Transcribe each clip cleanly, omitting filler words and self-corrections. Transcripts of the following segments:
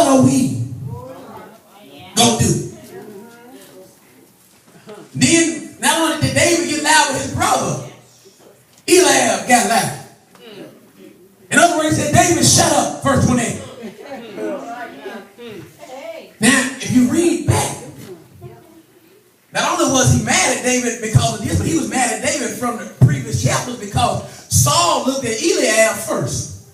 what are we gonna do? Then, not only did David get loud with his brother, Eliab got loud. In other words, he said, David, shut up. Verse 28. Now, if you read back, not only was he mad at David because of this, but he was mad at David from the previous chapters because Saul looked at Eliab first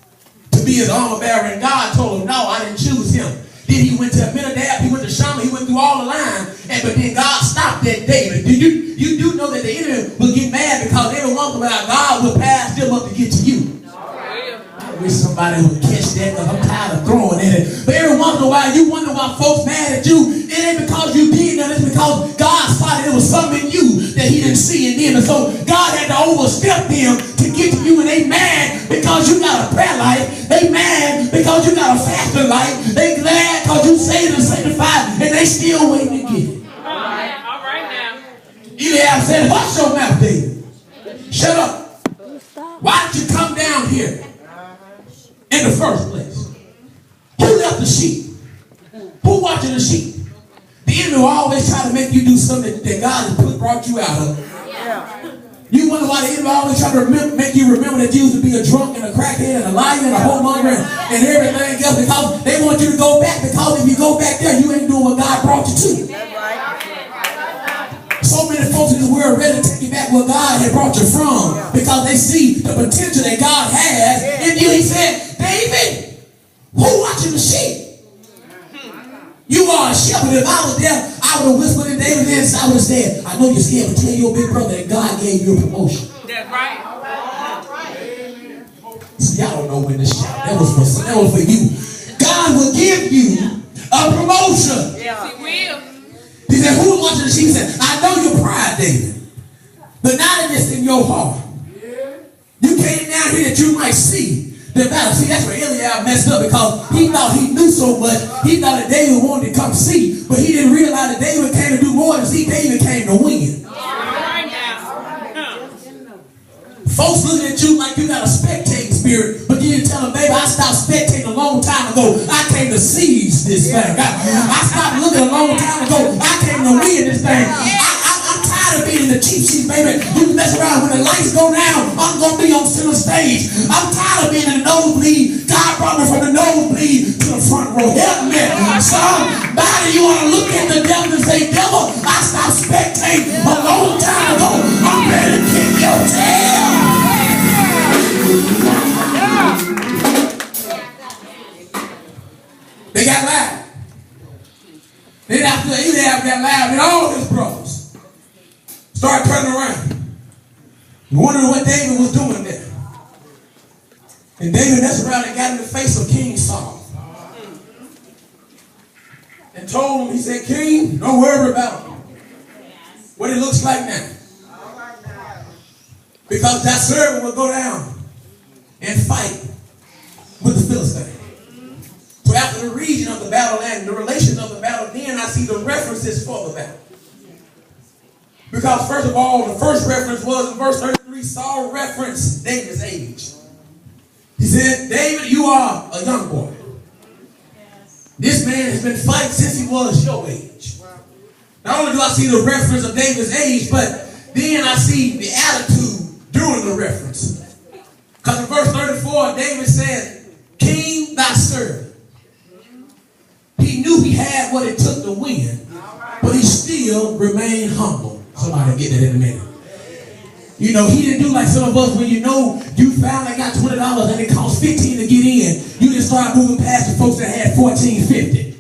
to be his armor bearer, and God told him, no, I didn't choose him. Then he went to Abinadab, he went to Shammah, he went through all the line, but then God stopped at David. You do know that the enemy will get mad because every once in a while God will pass them up to get to you. I wish somebody would catch that because I'm tired of throwing at it. But every once in a while you wonder why folks mad at you. It ain't because you did nothing, it's because God saw that there was something in you that he didn't see in them. And so God had to overstep them to get to you, and they mad because you got a prayer life. They mad because you got a fasting life. They glad because you saved and sanctified, and they still waiting to get it. All right now. Eliab said, hush your mouth, David. Shut up. Why did you come down here in the first place? Who left the sheep? Who watching the sheep? The enemy will always try to make you do something that God has brought you out of. You wonder why the enemy always try to make you remember that you used to be a drunk and a crackhead and a liar and a whoremonger and everything else, because they want you to go back, because if you go back there, you ain't doing what God brought you to. So many folks in this world are ready to take you back where God had brought you from because they see the potential that God has in you. He said, David, who watching the sheep? You are a shepherd. If I was there, I would have whispered in David's ear, I would have said, I know you're scared, but tell your big brother that God gave you a promotion. That's right. See, y'all don't know when to shout. That was for you. God will give you a promotion. Yes, he will. He said, who's watching the sheep? He said, I know your pride, David, but not in this in your heart. You came down here that you might see the battle. See, that's where Eliab messed up, because he thought he knew so much. He thought that David wanted to come see, but he didn't realize that David came to do more than see. David came to win. Folks looking at you like you got a spectating spirit, but then you tell them, baby, I stopped spectating a long time ago. I came to seize this thing. I stopped looking a long time ago. I came to win this thing. I'm tired of being in the cheap seats, baby. You mess around when the lights go down, I'm going to be on center stage. I'm tired of being in the nosebleed. God brought me from the nosebleed to the front row. Help me. Somebody, you want to look at the devil and say, devil, I stopped spectating a long time ago. I'm ready to kick your tail. They got loud. Then after Eliab got loud, and all his brothers started turning around, wondering what David was doing there. And David messed around and got in the face of King Saul and told him, he said, King, don't worry about what it looks like now, because that servant will go down and fight with the Philistine. So after the region of the battle and the relation of the battle, then I see the references for the battle. Because first of all, the first reference was in verse 33, Saul referenced David's age. He said, David, you are a young boy. This man has been fighting since he was your age. Not only do I see the reference of David's age, but then I see the attitude during the reference. Because in verse 34, David said, King, thy servant. He knew he had what it took to win, but he still remained humble. Somebody will get that in a minute. You know, he didn't do like some of us when you know you finally got $20 and it cost $15 to get in. You just start moving past the folks that had $14.50.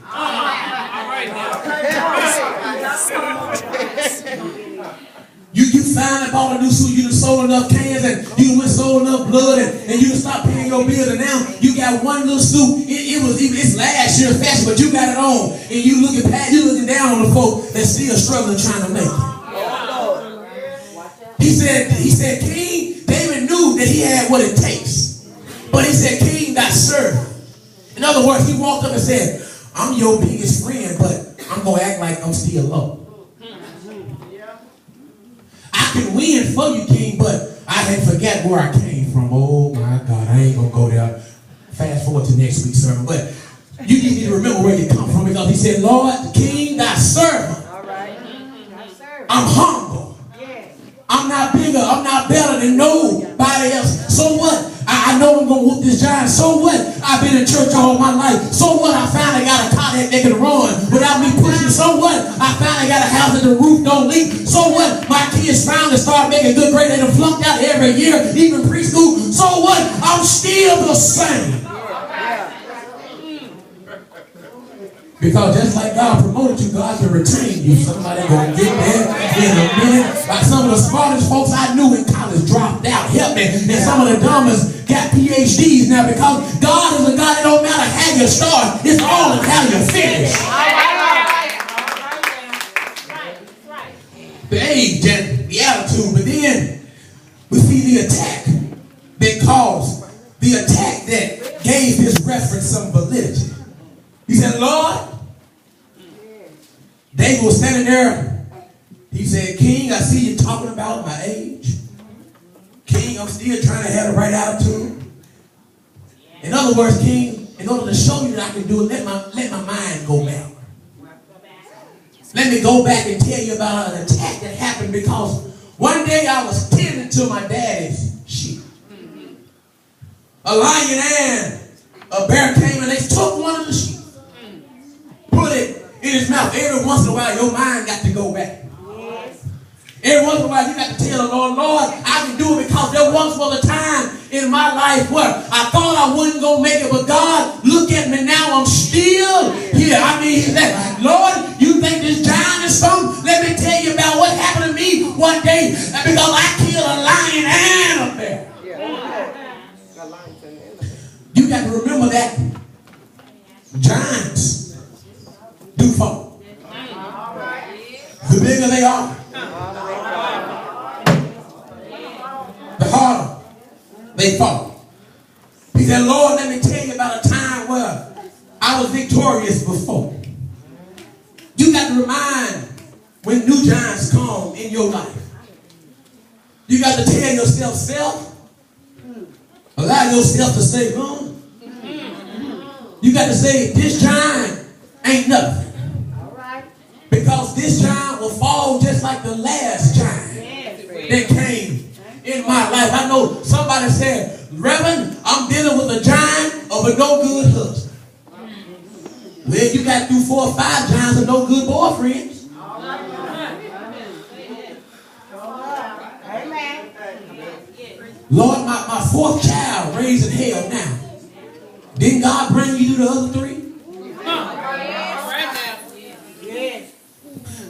You finally bought a new suit, you done sold enough cans, and you done sold enough blood, and you done stopped paying your bills, and now you got one little suit. It's last year's fashion, but you got it on, and you looking down on the folk that's still struggling trying to make it. He said, King, David knew that he had what it takes, but he said, King, thy servant. In other words, he walked up and said, I'm your biggest friend, but I'm going to act like I'm still low. I can win for you, King, but I had forgot where I came from. Oh my God, I ain't gonna go there. Fast forward to next week's sermon. But you need to you remember where you come from, because he said, Lord, the King, thy servant. All right. I'm humble. I'm not bigger. I'm not better than nobody else. So what? I know I'm going to whoop this giant. So what? I've been in church all my life. So what? I finally got a car that they can run without me pushing. So what? I finally got a house that the roof don't leak. So what? My kids finally start making good grades. They done flunked out every year, even preschool. So what? I'm still the same. Because just like God promoted you, God can retain you. Somebody gonna get there in a minute. Like some of the smartest folks I knew in college dropped out. Help me. And some of the dumbest got PhDs now, because God is a God. It don't matter how you start. It's all in how you finish. The age and the attitude. But then we see the attack that caused, the attack that gave his reference some validity. He said, Lord, David was standing there. He said, King, I see you talking about my age. King, I'm still trying to have the right attitude. In other words, King, in order to show you that I can do it, let my mind go back. Let me go back and tell you about an attack that happened, because one day I was tending to my daddy's sheep. A lion and a bear came and they took one of the sheep, put it in his mouth. Every once in a while, your mind got to go back. Every once in a while, you got to tell the Lord, Lord, I can do it, because there once was a time in my life where I thought I wasn't going to make it, but God, look at me now, I'm still here. I mean, he said, Lord, you think this giant is something? Let me tell you about what happened to me one day, because I killed a lion and a bear. You got to remember that giants do fall. The bigger they are, the harder they fall. He said, Lord, let me tell you about a time where I was victorious before. You got to remind when new giants come in your life. You got to tell yourself, allow yourself to say, you got to say, this giant ain't nothing. Because this giant will fall just like the last giant that came in my life. I know somebody said, Reverend, I'm dealing with a giant of a no good husband. Well, you got through 4 or 5 giants of no good boyfriends. Lord, my 4th child raised in hell now. Didn't God bring you to the other 3?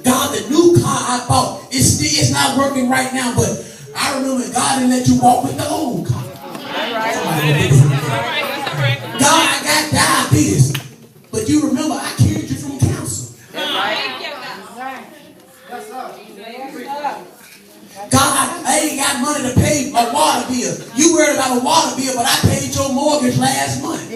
God, the new car I bought, it's not working right now, but I remember God didn't let you walk with the old car. God, I got diabetes, but you remember I cured you from cancer. God, I ain't got money to pay a water bill. You worried about a water bill, but I paid your mortgage last month.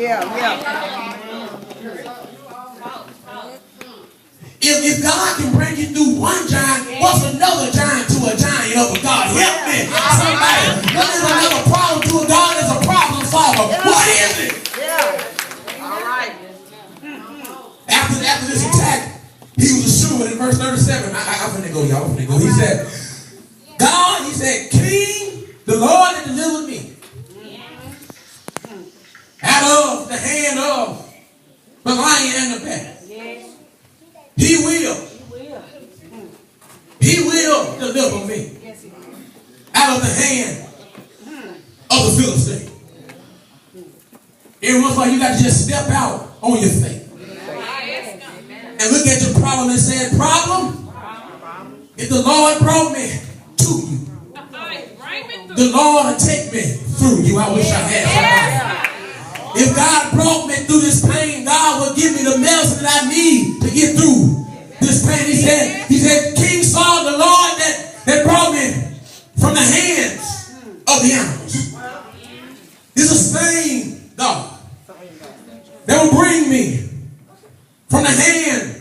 If God can bring you through one giant, what's another giant to a giant of a God? Help me, somebody. What is another problem to a God is a problem solver? What is it? After this attack, he was assured in verse 37. I'm going to go, y'all. I'm going to go. He said, God, he said, King, the Lord that delivered me out of the hand of the lion and the bear. He will deliver me out of the hand of the Philistine. Every once in a while, you got to just step out on your faith and look at your problem and say, problem, if the Lord brought me to you, the Lord will take me through you. I wish I had somebody. If God brought me through this pain, God will give me the medicine that I need to get through this pain. He said, King Saul, the Lord that brought me from the hands of the animals. It's the same God that will bring me from the hand